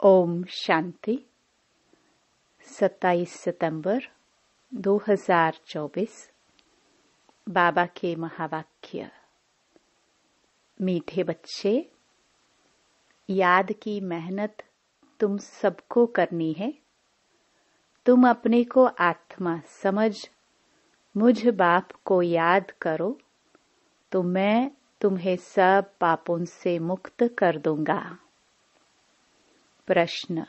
ओम शांति। 27 सितंबर 2024। बाबा के महावाक्य। मीठे बच्चे, याद की मेहनत तुम सबको करनी है। तुम अपने को आत्मा समझ मुझ बाप को याद करो तो मैं तुम्हें सब पापों से मुक्त कर दूंगा। प्रश्न: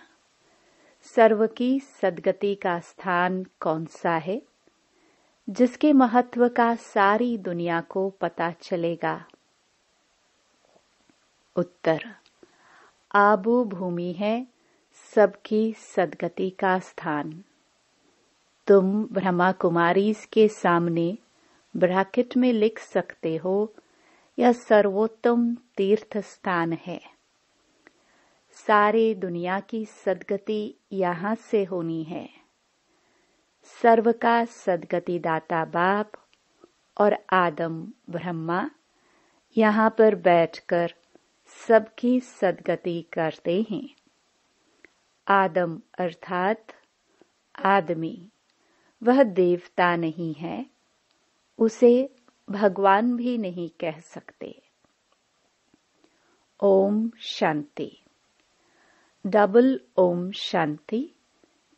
सर्व की सद्गति का स्थान कौन सा है जिसके महत्व का सारी दुनिया को पता चलेगा? उत्तर: आबू भूमि है सबकी सद्गति का स्थान। तुम ब्रह्मा कुमारीज के सामने ब्रैकेट में लिख सकते हो, यह सर्वोत्तम तीर्थ स्थान है। सारे दुनिया की सद्गति यहाँ से होनी है। सर्व का सद्गति दाता बाप और आदम ब्रह्मा यहाँ पर बैठकर सबकी सद्गति करते हैं। आदम अर्थात आदमी, वह देवता नहीं है, उसे भगवान भी नहीं कह सकते। ओम शांति। डबल ओम शांति,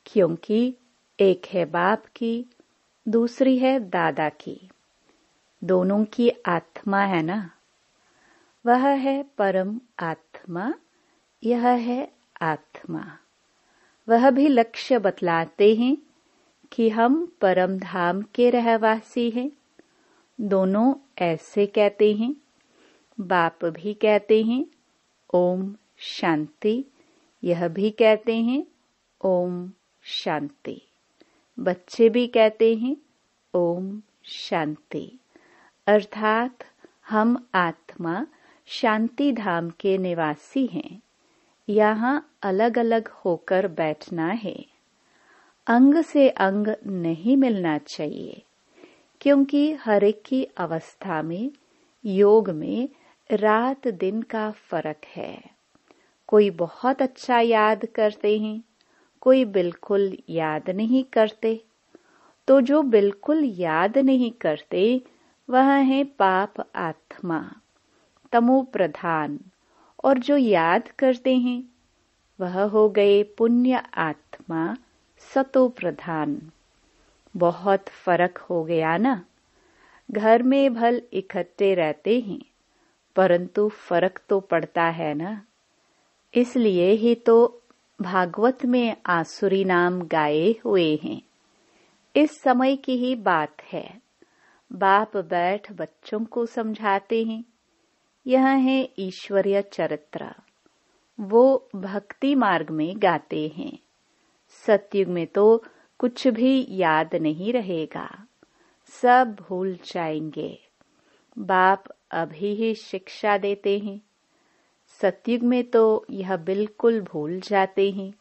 क्योंकि एक है बाप की, दूसरी है दादा की। दोनों की आत्मा है ना। वह है परम आत्मा, यह है आत्मा। वह भी लक्ष्य बतलाते हैं कि हम परम धाम के रहवासी हैं। दोनों ऐसे कहते हैं। बाप भी कहते हैं ओम शांति, यह भी कहते हैं ओम शांति। बच्चे भी कहते हैं ओम शांति, अर्थात हम आत्मा शांति धाम के निवासी हैं। यहाँ अलग अलग होकर बैठना है। अंग से अंग नहीं मिलना चाहिए, क्योंकि हर एक की अवस्था में, योग में रात दिन का फर्क है। कोई बहुत अच्छा याद करते हैं, कोई बिल्कुल याद नहीं करते। तो जो बिल्कुल याद नहीं करते वह है पाप आत्मा, तमो प्रधान, और जो याद करते हैं वह हो गए पुण्य आत्मा, सतो प्रधान। बहुत फर्क हो गया ना। घर में भल इकट्ठे रहते हैं, परंतु फर्क तो पड़ता है ना। इसलिए ही तो भागवत में आसुरी नाम गाए हुए हैं। इस समय की ही बात है। बाप बैठ बच्चों को समझाते हैं। यह है ईश्वरीय चरित्र। वो भक्ति मार्ग में गाते हैं। सतयुग में तो कुछ भी याद नहीं रहेगा, सब भूल जाएंगे। बाप अभी ही शिक्षा देते हैं। सतयुग में तो यह बिल्कुल भूल जाते हैं।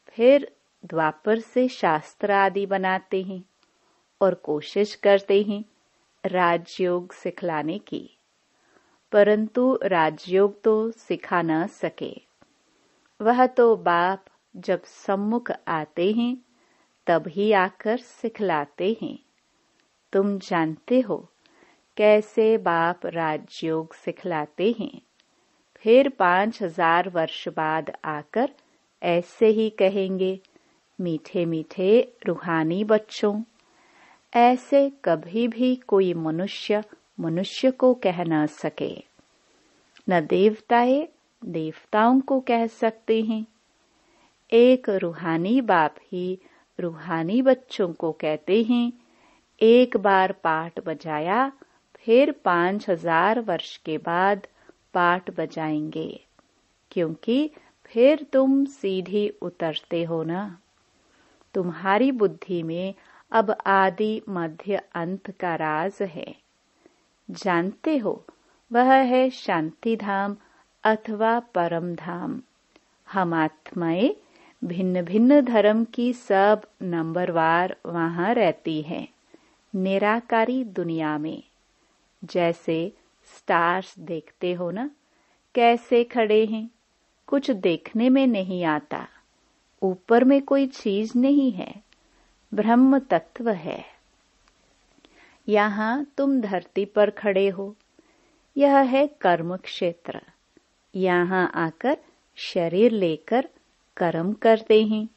फिर द्वापर से शास्त्र आदि बनाते हैं और कोशिश करते हैं राजयोग सिखलाने की, परंतु राजयोग तो सिखा न सके। वह तो बाप जब सम्मुख आते हैं तब ही आकर सिखलाते हैं। तुम जानते हो कैसे बाप राजयोग सिखलाते हैं। फिर 5000 वर्ष बाद आकर ऐसे ही कहेंगे, मीठे मीठे रूहानी बच्चों। ऐसे कभी भी कोई मनुष्य को कह न सके। न देवताएं देवताओं को कह सकते हैं। एक रूहानी बाप ही रूहानी बच्चों को कहते हैं, एक बार पाठ बजाया, फिर 5000 वर्ष के बाद पाठ बजाएंगे, क्योंकि फिर तुम सीधी उतरते हो ना। तुम्हारी बुद्धि में अब आदि मध्य अंत का राज है। जानते हो वह है शांति धाम अथवा परम धाम। हम आत्माएं भिन्न भिन्न धर्म की सब नंबरवार वहां रहती हैं, निराकारी दुनिया में। जैसे स्टार्स देखते हो ना, कैसे खड़े हैं। कुछ देखने में नहीं आता, ऊपर में कोई चीज नहीं है, ब्रह्म तत्व है। यहाँ तुम धरती पर खड़े हो, यह है कर्म क्षेत्र। यहाँ आकर शरीर लेकर कर्म करते हैं।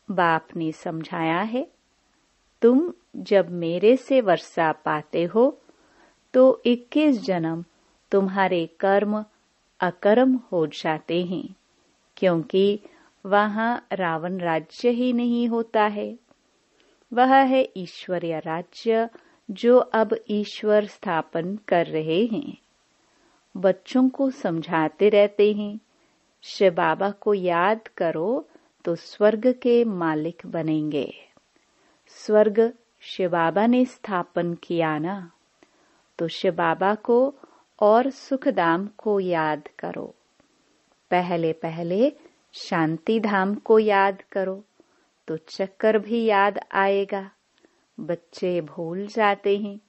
बाप ने समझाया है, तुम जब मेरे से वर्षा पाते हो तो 21 जन्म तुम्हारे कर्म अकर्म हो जाते हैं, क्योंकि वहाँ रावण राज्य ही नहीं होता है। वह है ईश्वरीय राज्य जो अब ईश्वर स्थापन कर रहे हैं। बच्चों को समझाते रहते हैं, शिव बाबा को याद करो तो स्वर्ग के मालिक बनेंगे। स्वर्ग शिव बाबा ने स्थापन किया ना, तो शिव बाबा को और सुखधाम को याद करो। पहले पहले शांति धाम को याद करो तो चक्कर भी याद आएगा। बच्चे भूल जाते हैं,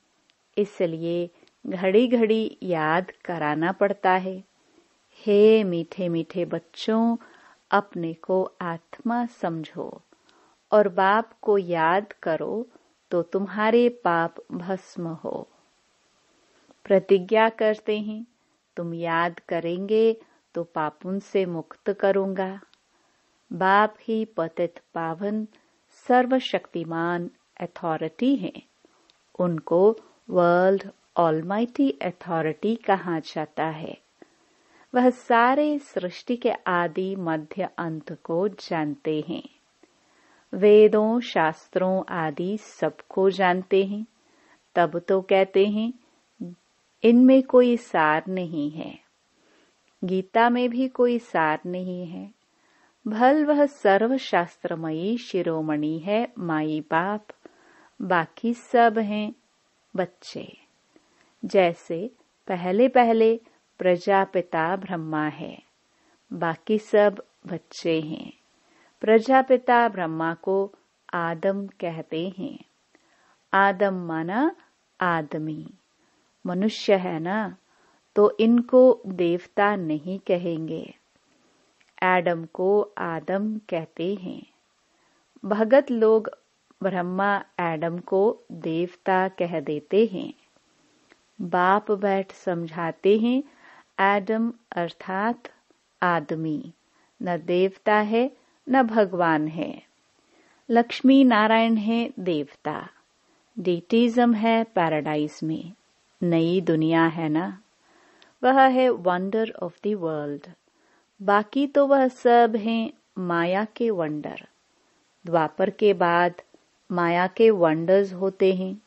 इसलिए घड़ी घड़ी याद कराना पड़ता है। हे मीठे मीठे बच्चों, अपने को आत्मा समझो और बाप को याद करो तो तुम्हारे पाप भस्म हो। प्रतिज्ञा करते हैं, तुम याद करेंगे तो पापों से मुक्त करूंगा। बाप ही पतित पावन सर्वशक्तिमान अथॉरिटी है। उनको वर्ल्ड ऑलमाइटी अथॉरिटी कहा जाता है। वह सारे सृष्टि के आदि मध्य अंत को जानते हैं। वेदों शास्त्रों आदि सबको जानते हैं। तब तो कहते हैं इनमें कोई सार नहीं है। गीता में भी कोई सार नहीं है। भल वह सर्वशास्त्रमयी शिरोमणि है माई बाप, बाकी सब हैं बच्चे। जैसे पहले पहले प्रजापिता ब्रह्मा है, बाकी सब बच्चे हैं। प्रजापिता ब्रह्मा को आदम कहते हैं। आदम माना आदमी। मनुष्य है ना, तो इनको देवता नहीं कहेंगे। एडम को आदम कहते हैं। भगत लोग ब्रह्मा एडम को देवता कह देते हैं। बाप बैठ समझाते हैं, एडम अर्थात आदमी न देवता है न भगवान है। लक्ष्मी नारायण है देवता। डीटीज्म है पैराडाइज में, नई दुनिया है ना, वह है वंडर ऑफ द वर्ल्ड। बाकी तो वह सब हैं माया के वंडर। द्वापर के बाद माया के वंडर्स होते हैं।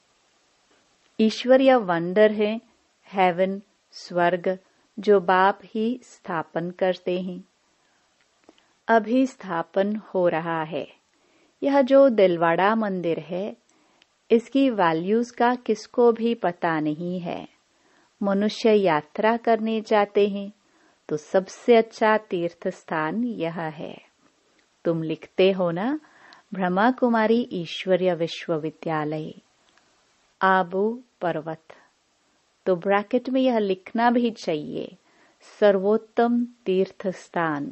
ईश्वरीय वंडर है हेवन, स्वर्ग, जो बाप ही स्थापन करते हैं। अभी स्थापन हो रहा है। यह जो दिलवाड़ा मंदिर है, इसकी वैल्यूज का किसको भी पता नहीं है। मनुष्य यात्रा करने जाते हैं तो सबसे अच्छा तीर्थ स्थान यह है। तुम लिखते हो ना, ब्रह्मा कुमारी ईश्वरीय विश्वविद्यालय आबू पर्वत, तो ब्रैकेट में यह लिखना भी चाहिए सर्वोत्तम तीर्थ स्थान,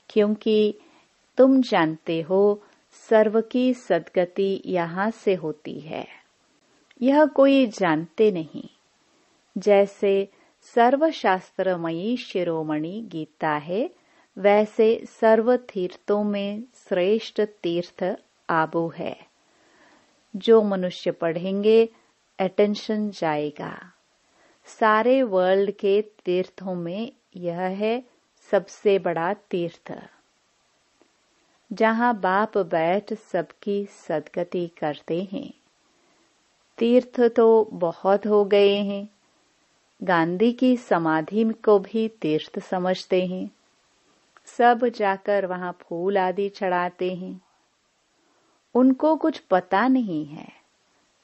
क्योंकि तुम जानते हो सर्व की सद्गति यहाँ से होती है। यह कोई जानते नहीं। जैसे सर्वशास्त्रमयी शिरोमणि गीता है, वैसे सर्व तीर्थों में श्रेष्ठ तीर्थ आबू है। जो मनुष्य पढ़ेंगे अटेंशन जाएगा। सारे वर्ल्ड के तीर्थों में यह है सबसे बड़ा तीर्थ, जहाँ बाप बैठ सबकी सद्गति करते हैं। तीर्थ तो बहुत हो गए हैं। गांधी की समाधि को भी तीर्थ समझते हैं। सब जाकर वहां फूल आदि चढ़ाते हैं। उनको कुछ पता नहीं है।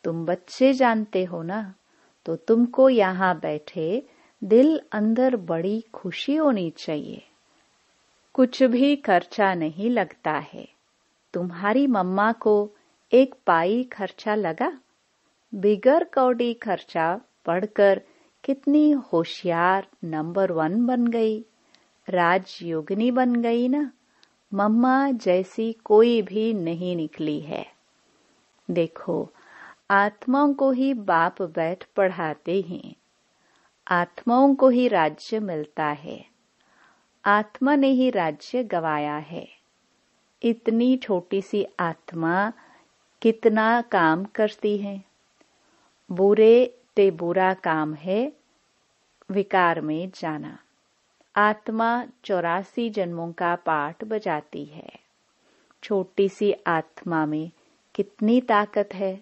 तुम बच्चे जानते हो ना, तो तुमको यहाँ बैठे दिल अंदर बड़ी खुशी होनी चाहिए। कुछ भी खर्चा नहीं लगता है। तुम्हारी मम्मा को एक पाई खर्चा लगा। बिगर कौड़ी खर्चा पढ़कर कितनी होशियार नंबर 1 बन गई। राजयोगिनी बन गई ना, मम्मा जैसी कोई भी नहीं निकली है। देखो, आत्माओं को ही बाप बैठ पढ़ाते हैं, आत्माओं को ही राज्य मिलता है, आत्मा ने ही राज्य गवाया है। इतनी छोटी सी आत्मा कितना काम करती है। बुरे ते बुरा काम है विकार में जाना। आत्मा 84 जन्मों का पाठ बजाती है। छोटी सी आत्मा में कितनी ताकत है,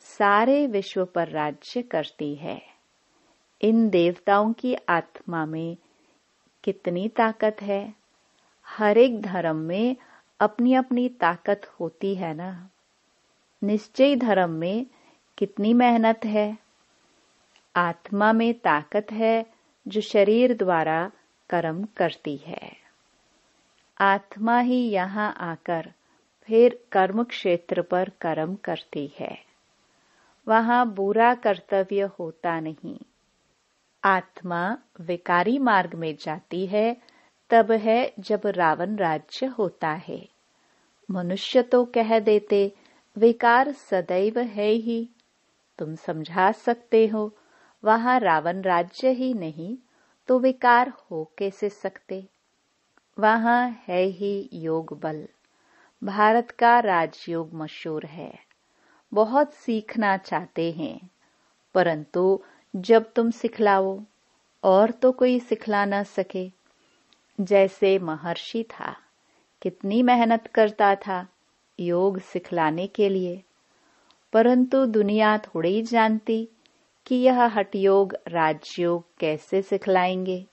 सारे विश्व पर राज्य करती है। इन देवताओं की आत्मा में कितनी ताकत है। हर एक धर्म में अपनी अपनी ताकत होती है ना। निश्चय धर्म में कितनी मेहनत है। आत्मा में ताकत है जो शरीर द्वारा कर्म करती है। आत्मा ही यहाँ आकर फिर कर्म क्षेत्र पर कर्म करती है। वहाँ बुरा कर्तव्य होता नहीं। आत्मा विकारी मार्ग में जाती है तब है जब रावण राज्य होता है। मनुष्य तो कह देते विकार सदैव है ही। तुम समझा सकते हो, वहाँ रावण राज्य ही नहीं तो विकार हो कैसे सकते। वहाँ है ही योग बल। भारत का राजयोग मशहूर है, बहुत सीखना चाहते हैं, परंतु जब तुम सिखलाओ और तो कोई सिखला न सके। जैसे महर्षि था, कितनी मेहनत करता था योग सिखलाने के लिए, परंतु दुनिया थोड़ी जानती कि यह हठयोग राजयोग कैसे सिखलाएंगे।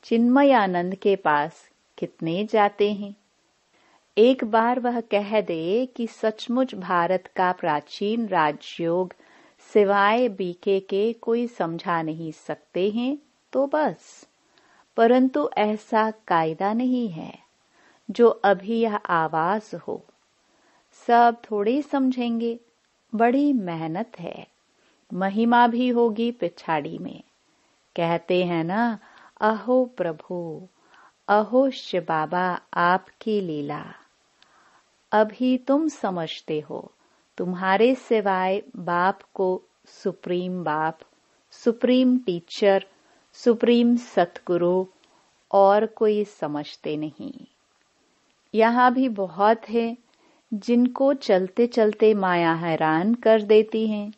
चिन्मय आनंद के पास कितने जाते हैं। एक बार वह कह दे कि सचमुच भारत का प्राचीन राजयोग सिवाय बीके के कोई समझा नहीं सकते हैं तो बस, परंतु ऐसा कायदा नहीं है जो अभी यह आवाज हो। सब थोड़े समझेंगे, बड़ी मेहनत है, महिमा भी होगी पिछाड़ी में। कहते हैं ना, अहो प्रभु, अहो शिव बाबा आपकी लीला। अभी तुम समझते हो, तुम्हारे सिवाय बाप को सुप्रीम बाप, सुप्रीम टीचर, सुप्रीम सतगुरु और कोई समझते नहीं। यहाँ भी बहुत है जिनको चलते चलते माया हैरान कर देती है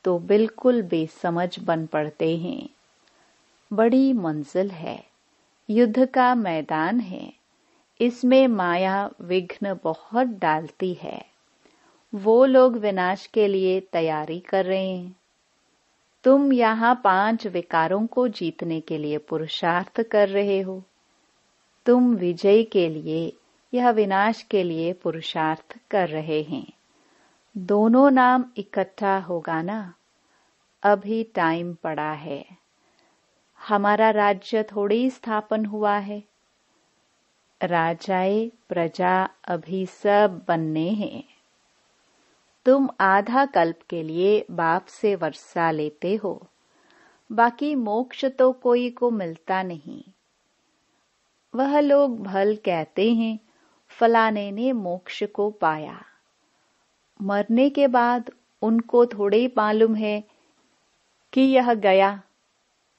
तो बिल्कुल बेसमझ बन पड़ते हैं। बड़ी मंजिल है, युद्ध का मैदान है, इसमें माया विघ्न बहुत डालती है। वो लोग विनाश के लिए तैयारी कर रहे हैं। तुम यहाँ 5 विकारों को जीतने के लिए पुरुषार्थ कर रहे हो। तुम विजय के लिए, यह विनाश के लिए पुरुषार्थ कर रहे हैं। दोनों नाम इकट्ठा होगा ना। अभी टाइम पड़ा है। हमारा राज्य थोड़ी स्थापन हुआ है। राजाए प्रजा अभी सब बनने हैं। तुम आधा कल्प के लिए बाप से वर्षा लेते हो, बाकी मोक्ष तो कोई को मिलता नहीं। वह लोग भल कहते हैं फलाने ने मोक्ष को पाया। मरने के बाद उनको थोड़े मालूम है कि यह गया,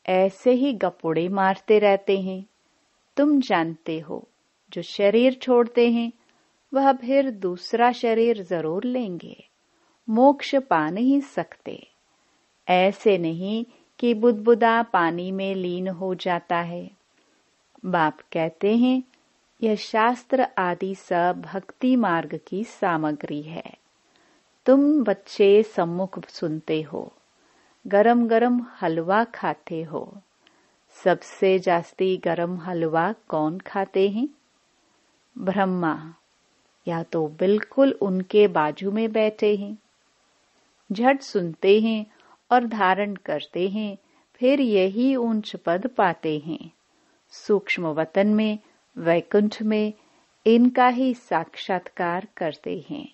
ऐसे ही गपोड़े मारते रहते हैं। तुम जानते हो, जो शरीर छोड़ते हैं वह फिर दूसरा शरीर जरूर लेंगे, मोक्ष पा नहीं सकते। ऐसे नहीं कि बुदबुदा पानी में लीन हो जाता है। बाप कहते हैं यह शास्त्र आदि सब भक्ति मार्ग की सामग्री है। तुम बच्चे सम्मुख सुनते हो, गरम गरम हलवा खाते हो। सबसे जास्ती गरम हलवा कौन खाते हैं? ब्रह्मा, या तो बिल्कुल उनके बाजू में बैठे हैं। झट सुनते हैं और धारण करते हैं, फिर यही ऊंच पद पाते हैं। सूक्ष्म वतन में, वैकुंठ में इनका ही साक्षात्कार करते हैं।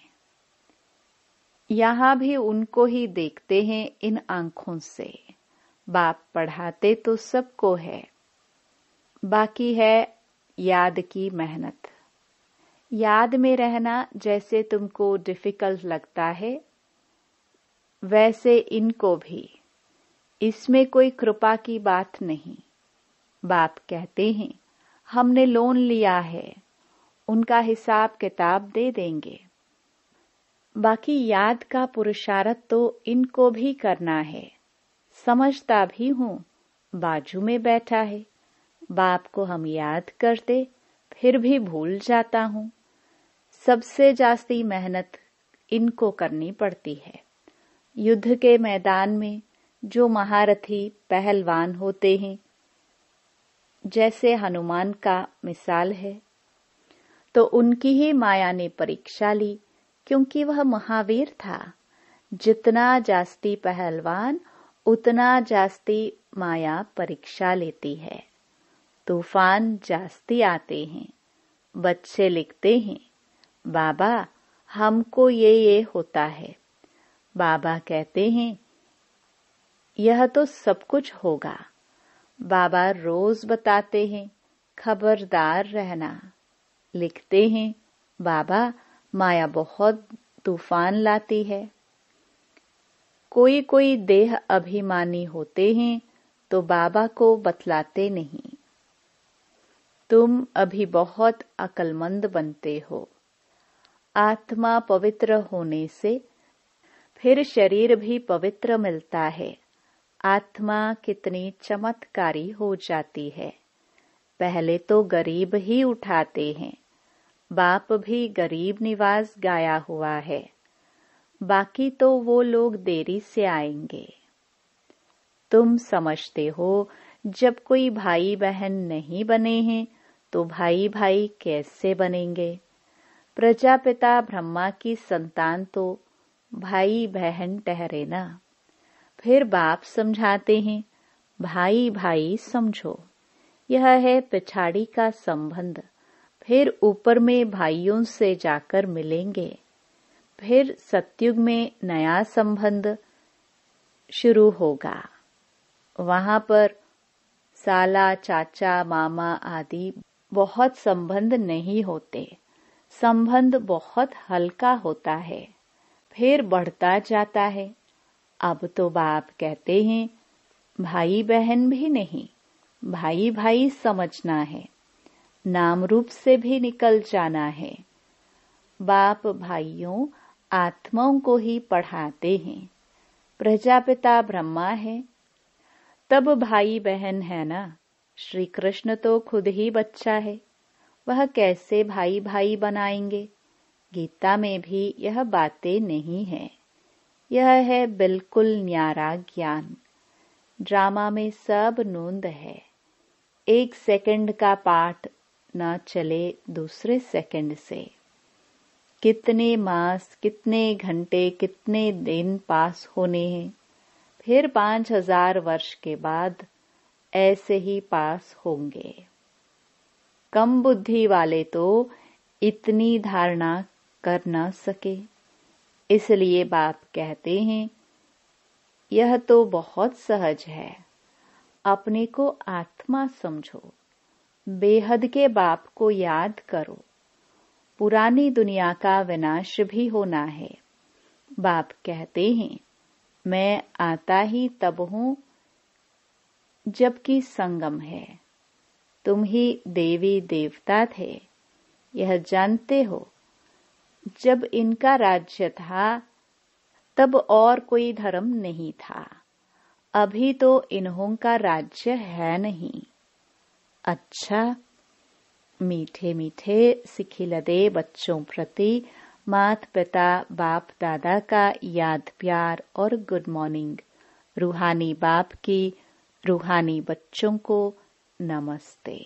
यहाँ भी उनको ही देखते हैं इन आंखों से। बाप पढ़ाते तो सबको है। बाकी है याद की मेहनत। याद में रहना जैसे तुमको डिफिकल्ट लगता है, वैसे इनको भी। इसमें कोई कृपा की बात नहीं। बाप कहते हैं हमने लोन लिया है, उनका हिसाब किताब दे देंगे। बाकी याद का पुरुषार्थ तो इनको भी करना है। समझता भी हूं, बाजू में बैठा है, बाप को हम याद करते फिर भी भूल जाता हूं। सबसे जास्ती मेहनत इनको करनी पड़ती है। युद्ध के मैदान में जो महारथी पहलवान होते हैं, जैसे हनुमान का मिसाल है, तो उनकी ही माया ने परीक्षा ली, क्योंकि वह महावीर था। जितना जास्ती पहलवान उतना जास्ती माया परीक्षा लेती है। तूफान जास्ती आते हैं। बच्चे लिखते हैं बाबा हमको ये होता है। बाबा कहते हैं यह तो सब कुछ होगा। बाबा रोज बताते हैं खबरदार रहना। लिखते हैं बाबा माया बहुत तूफान लाती है। कोई कोई देह अभिमानी होते हैं तो बाबा को बतलाते नहीं। तुम अभी बहुत अक्लमंद बनते हो। आत्मा पवित्र होने से फिर शरीर भी पवित्र मिलता है। आत्मा कितनी चमत्कारी हो जाती है। पहले तो गरीब ही उठाते हैं। बाप भी गरीब निवास गाया हुआ है। बाकी तो वो लोग देरी से आएंगे। तुम समझते हो जब कोई भाई बहन नहीं बने हैं तो भाई भाई कैसे बनेंगे। प्रजापिता ब्रह्मा की संतान तो भाई बहन ठहरे ना। फिर बाप समझाते हैं भाई भाई समझो, यह है पिछाड़ी का संबंध। फिर ऊपर में भाइयों से जाकर मिलेंगे। फिर सतयुग में नया संबंध शुरू होगा। वहां पर साला चाचा मामा आदि बहुत संबंध नहीं होते। संबंध बहुत हल्का होता है, फिर बढ़ता जाता है। अब तो बाप कहते हैं भाई बहन भी नहीं, भाई भाई समझना है। नाम रूप से भी निकल जाना है। बाप भाइयों आत्माओं को ही पढ़ाते हैं। प्रजापिता ब्रह्मा है, तब भाई बहन है ना। श्री कृष्ण तो खुद ही बच्चा है, वह कैसे भाई भाई बनाएंगे। गीता में भी यह बातें नहीं है। यह है बिल्कुल न्यारा ज्ञान। ड्रामा में सब नूंद है। 1 सेकंड का पाठ न चले दूसरे सेकंड से। कितने मास, कितने घंटे, कितने दिन पास होने हैं। फिर 5000 वर्ष के बाद ऐसे ही पास होंगे। कम बुद्धि वाले तो इतनी धारणा कर न सके। इसलिए बाप कहते हैं यह तो बहुत सहज है। अपने को आत्मा समझो। बेहद के बाप को याद करो। पुरानी दुनिया का विनाश भी होना है। बाप कहते हैं मैं आता ही तब हूं जबकि संगम है। तुम ही देवी देवता थे, यह जानते हो। जब इनका राज्य था तब और कोई धर्म नहीं था। अभी तो इन्हों का राज्य है नहीं। अच्छा, मीठे मीठे सिखिलदे बच्चों प्रति मात पिता बाप दादा का याद प्यार और गुड मॉर्निंग। रूहानी बाप की रूहानी बच्चों को नमस्ते।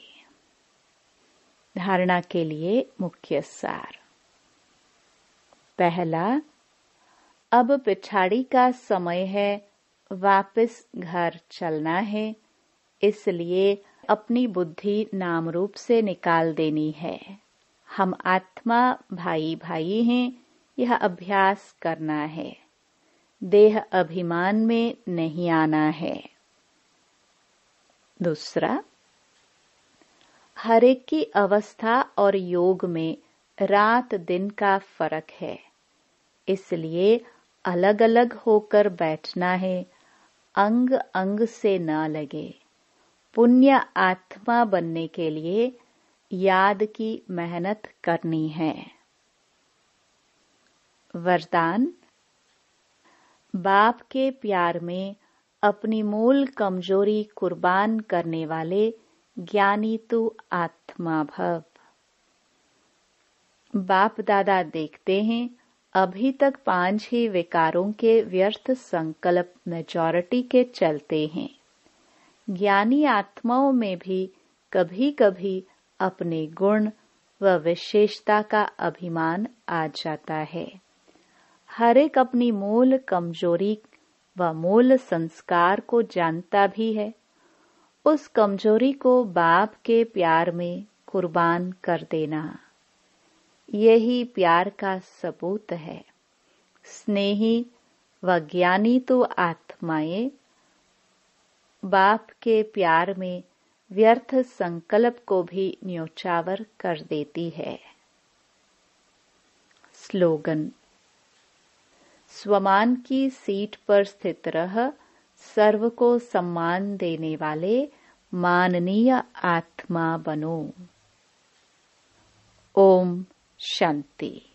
धारणा के लिए मुख्य सार। पहला, अब पिछाड़ी का समय है, वापस घर चलना है। इसलिए अपनी बुद्धि नाम रूप से निकाल देनी है। हम आत्मा भाई भाई हैं, यह अभ्यास करना है। देह अभिमान में नहीं आना है। दूसरा, हर एक की अवस्था और योग में रात दिन का फर्क है, इसलिए अलग अलग होकर बैठना है। अंग अंग से न लगे। पुण्य आत्मा बनने के लिए याद की मेहनत करनी है। वरदान। बाप के प्यार में अपनी मूल कमजोरी कुर्बान करने वाले ज्ञानी तू आत्मा भव। बाप दादा देखते हैं अभी तक 5 ही विकारों के व्यर्थ संकल्प मेजॉरिटी के चलते हैं। ज्ञानी आत्माओं में भी कभी कभी अपने गुण व विशेषता का अभिमान आ जाता है। हर एक अपनी मूल कमजोरी व मूल संस्कार को जानता भी है। उस कमजोरी को बाप के प्यार में कुर्बान कर देना, यही प्यार का सबूत है। स्नेही व ज्ञानी तो आत्माएं बाप के प्यार में व्यर्थ संकल्प को भी न्योछावर कर देती है। स्लोगन। स्वमान की सीट पर स्थित रह सर्व को सम्मान देने वाले माननीय आत्मा बनो। ओम शांति।